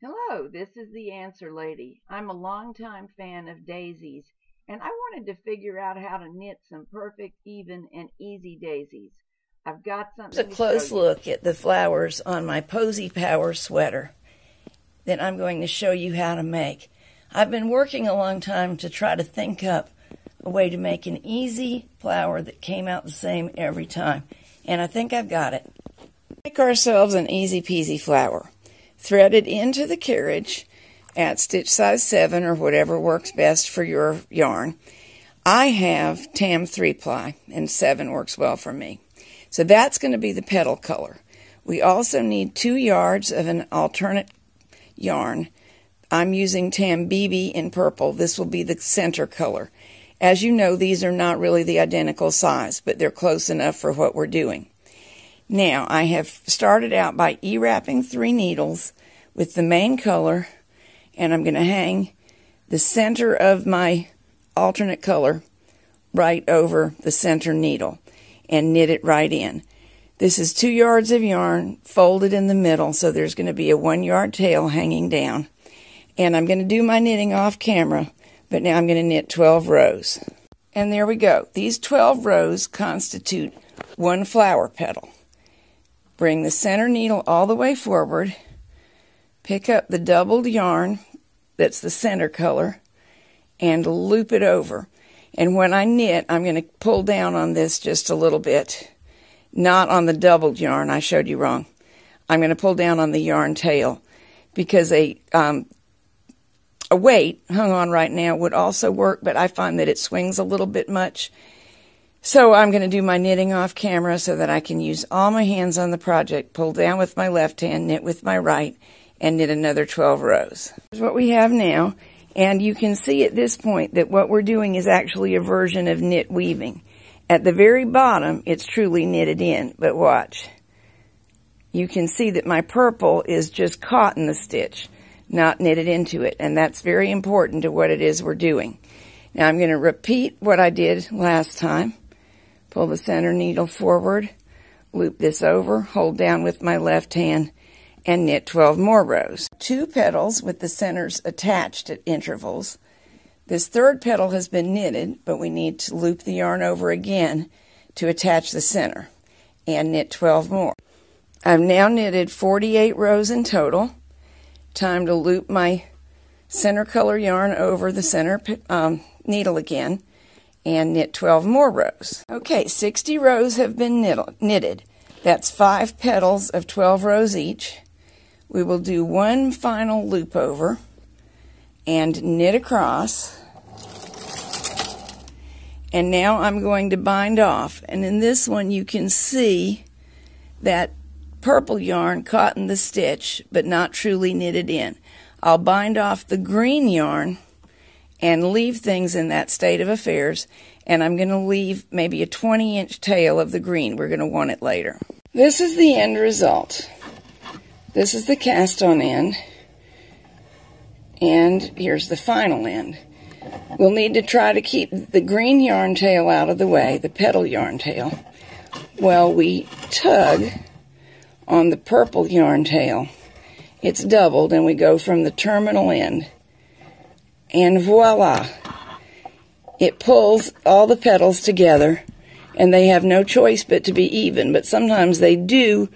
Hello, this is the Answer Lady. I'm a longtime fan of daisies, and I wanted to figure out how to knit some perfect, even, and easy daisies. I've got something to show you. A close look at the flowers on my Posey Power sweater that I'm going to show you how to make. I've been working a long time to try to think up a way to make an easy flower that came out the same every time, and I think I've got it. Make ourselves an easy peasy flower. Thread it into the carriage at stitch size 7 or whatever works best for your yarn. I have tam 3-ply and 7 works well for me. So that's going to be the petal color. We also need 2 yards of an alternate yarn. I'm using tam BB in purple. This will be the center color. As you know, these are not really the identical size, but they're close enough for what we're doing. Now, I have started out by E-wrapping 3 needles with the main color, and I'm going to hang the center of my alternate color right over the center needle and knit it right in. This is 2 yards of yarn folded in the middle, so there's going to be a 1-yard tail hanging down. And I'm going to do my knitting off camera, but now I'm going to knit 12 rows. And there we go. These 12 rows constitute 1 flower petal. Bring the center needle all the way forward, pick up the doubled yarn that's the center color, and loop it over. And when I knit, I'm going to pull down on this just a little bit, not on the doubled yarn. I showed you wrong. I'm going to pull down on the yarn tail because a weight hung on right now would also work, but I find that it swings a little bit much. So I'm going to do my knitting off camera so that I can use all my hands on the project, pull down with my left hand, knit with my right, and knit another 12 rows. Here's what we have now, and you can see at this point that what we're doing is actually a version of knit weaving. At the very bottom, it's truly knitted in, but watch. You can see that my purple is just caught in the stitch, not knitted into it, and that's very important to what it is we're doing. Now I'm going to repeat what I did last time. Pull the center needle forward, loop this over, hold down with my left hand, and knit 12 more rows. 2 petals with the centers attached at intervals. This 3rd petal has been knitted, but we need to loop the yarn over again to attach the center and knit 12 more. I've now knitted 48 rows in total. Time to loop my center color yarn over the center needle again and knit 12 more rows. Okay, 60 rows have been knitted. That's 5 petals of 12 rows each. We will do 1 final loop over and knit across. And now I'm going to bind off. And in this one you can see that purple yarn caught in the stitch but not truly knitted in. I'll bind off the green yarn and leave things in that state of affairs, and I'm going to leave maybe a 20-inch tail of the green. We're going to want it later. This is the end result. This is the cast-on end, and here's the final end. We'll need to try to keep the green yarn tail out of the way, the petal yarn tail, while we tug on the purple yarn tail. It's doubled, and we go from the terminal end. And voila! It pulls all the petals together, and they have no choice but to be even, but sometimes they do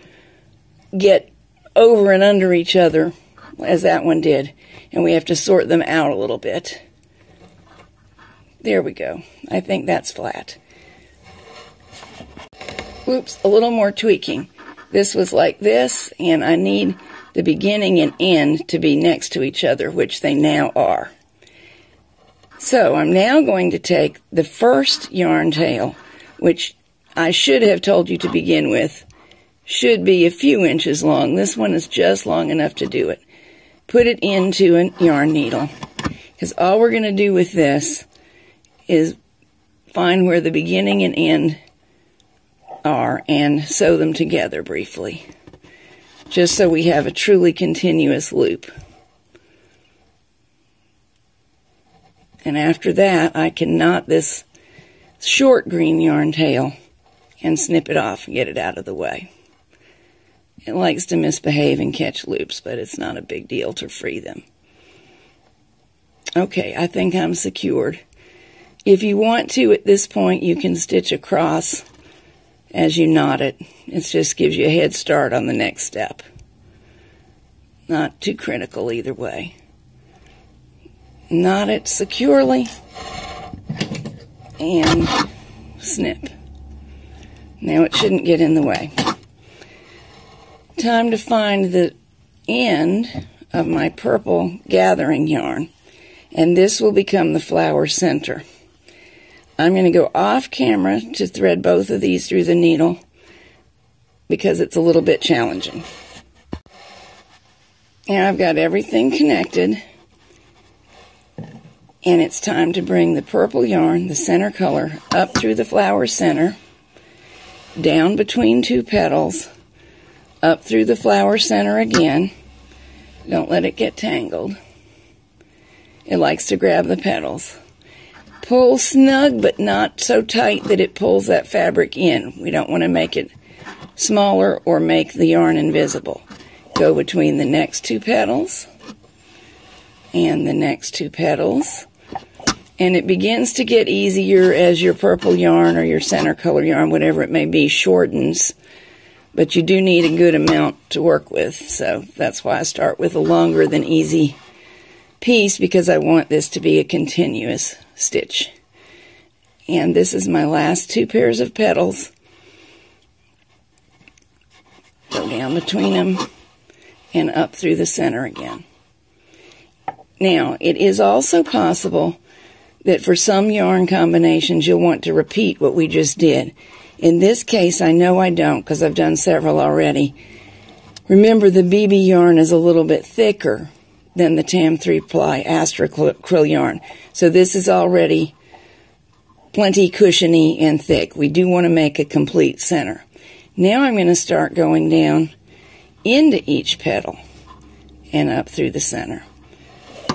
get over and under each other, as that one did, and we have to sort them out a little bit. There we go. I think that's flat. Oops, a little more tweaking. This was like this, and I need the beginning and end to be next to each other, which they now are. So I'm now going to take the first yarn tail, which I should have told you to begin with, should be a few inches long. This one is just long enough to do it. Put it into a yarn needle, because all we're going to do with this is find where the beginning and end are and sew them together briefly, just so we have a truly continuous loop. And after that, I can knot this short green yarn tail and snip it off and get it out of the way. It likes to misbehave and catch loops, but it's not a big deal to free them. Okay, I think I'm secured. If you want to, at this point, you can stitch across as you knot it. It just gives you a head start on the next step. Not too critical either way. Knot it securely and snip. Now it shouldn't get in the way. Time to find the end of my purple gathering yarn, and this will become the flower center. I'm going to go off camera to thread both of these through the needle because it's a little bit challenging. Now I've got everything connected, and it's time to bring the purple yarn, the center color, up through the flower center, down between two petals, up through the flower center again. Don't let it get tangled. It likes to grab the petals. Pull snug, but not so tight that it pulls that fabric in. We don't want to make it smaller or make the yarn invisible. Go between the next two petals and the next two petals. And it begins to get easier as your purple yarn or your center color yarn, whatever it may be, shortens. But you do need a good amount to work with. So that's why I start with a longer than easy piece, because I want this to be a continuous stitch. And this is my last two pairs of petals. Go down between them and up through the center again. Now, it is also possible that for some yarn combinations you'll want to repeat what we just did. In this case, I know I don't, because I've done several already. Remember, the BB yarn is a little bit thicker than the Tam 3-ply Astra Krill yarn. So this is already plenty cushiony and thick. We do want to make a complete center. Now I'm going to start going down into each petal and up through the center.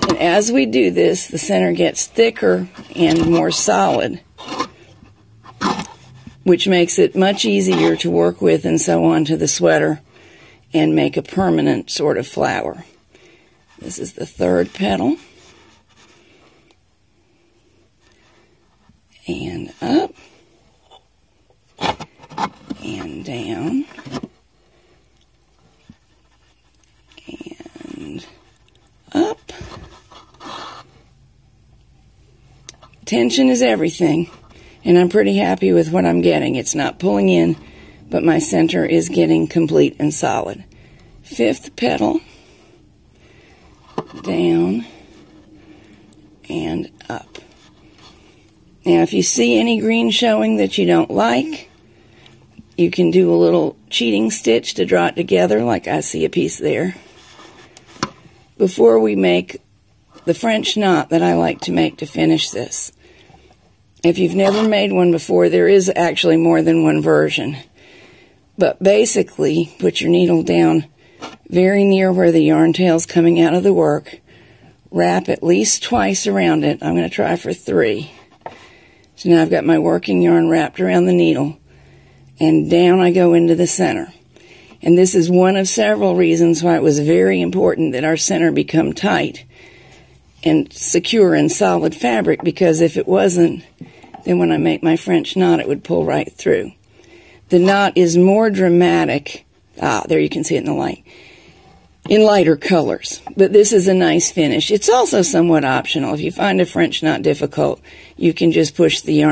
And as we do this, the center gets thicker and more solid, which makes it much easier to work with and sew onto the sweater and make a permanent sort of flower. This is the third petal. And up. And down. And up. Tension is everything. And I'm pretty happy with what I'm getting. It's not pulling in, but my center is getting complete and solid. Fifth petal. Down and up. Now, if you see any green showing that you don't like, you can do a little cheating stitch to draw it together, like I see a piece there, before we make the French knot that I like to make to finish this. If you've never made one before, there is actually more than one version. But basically, put your needle down very near where the yarn tail's coming out of the work. Wrap at least twice around it. I'm going to try for 3. So now I've got my working yarn wrapped around the needle, and down I go into the center. And this is one of several reasons why it was very important that our center become tight and secure and solid fabric, because if it wasn't, then when I make my French knot, it would pull right through. The knot is more dramatic. There you can see it in the light. In lighter colors, but this is a nice finish. It's also somewhat optional. If you find a French knot difficult, you can just push the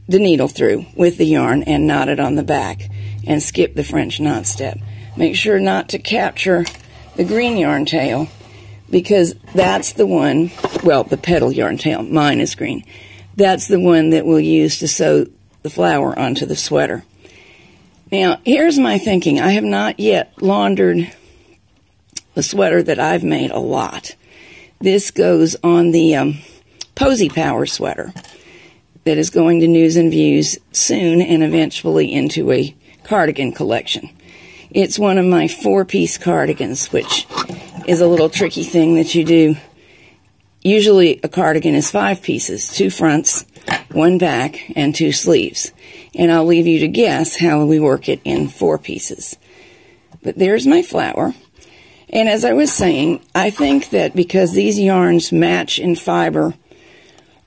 needle through with the yarn and knot it on the back and skip the French knot step. Make sure not to capture the green yarn tail, because that's the one, well, the petal yarn tail, mine is green. That's the one that we'll use to sew the flower onto the sweater. Now, here's my thinking. I have not yet laundered the sweater that I've made a lot. This goes on the Posey Power sweater that is going to News and Views soon and eventually into a cardigan collection. It's one of my 4-piece cardigans, which is a little tricky thing that you do. Usually a cardigan is 5 pieces, 2 fronts, 1 back, and 2 sleeves. And I'll leave you to guess how we work it in 4 pieces. But there's my flower. And as I was saying, I think that because these yarns match in fiber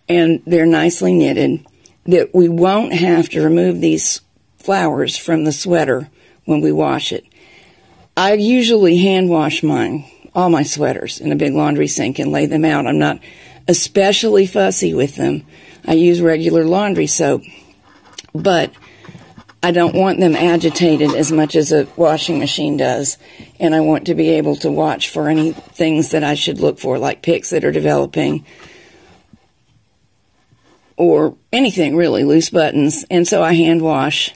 and they're nicely knitted, that we won't have to remove these flowers from the sweater when we wash it. I usually hand wash all my sweaters in a big laundry sink and lay them out. I'm not especially fussy with them. I use regular laundry soap, but I don't want them agitated as much as a washing machine does, and I want to be able to watch for any things that I should look for, like picks that are developing, or anything really, loose buttons, and so I hand wash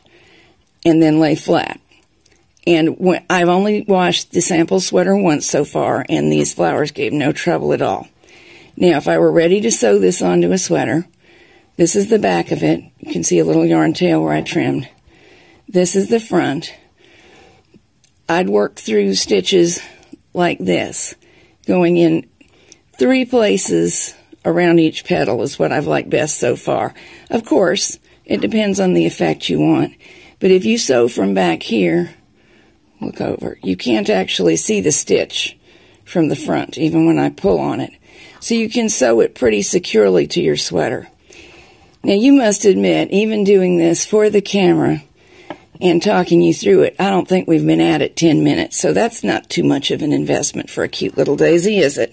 and then lay flat. And I've only washed the sample sweater once so far, and these flowers gave no trouble at all. Now, if I were ready to sew this onto a sweater, this is the back of it. You can see a little yarn tail where I trimmed. This is the front. I'd work through stitches like this, going in 3 places around each petal is what I've liked best so far. Of course, it depends on the effect you want, but if you sew from back here, look over, you can't actually see the stitch from the front, even when I pull on it. So you can sew it pretty securely to your sweater. Now, you must admit, even doing this for the camera and talking you through it, I don't think we've been at it 10 minutes, so that's not too much of an investment for a cute little daisy, is it?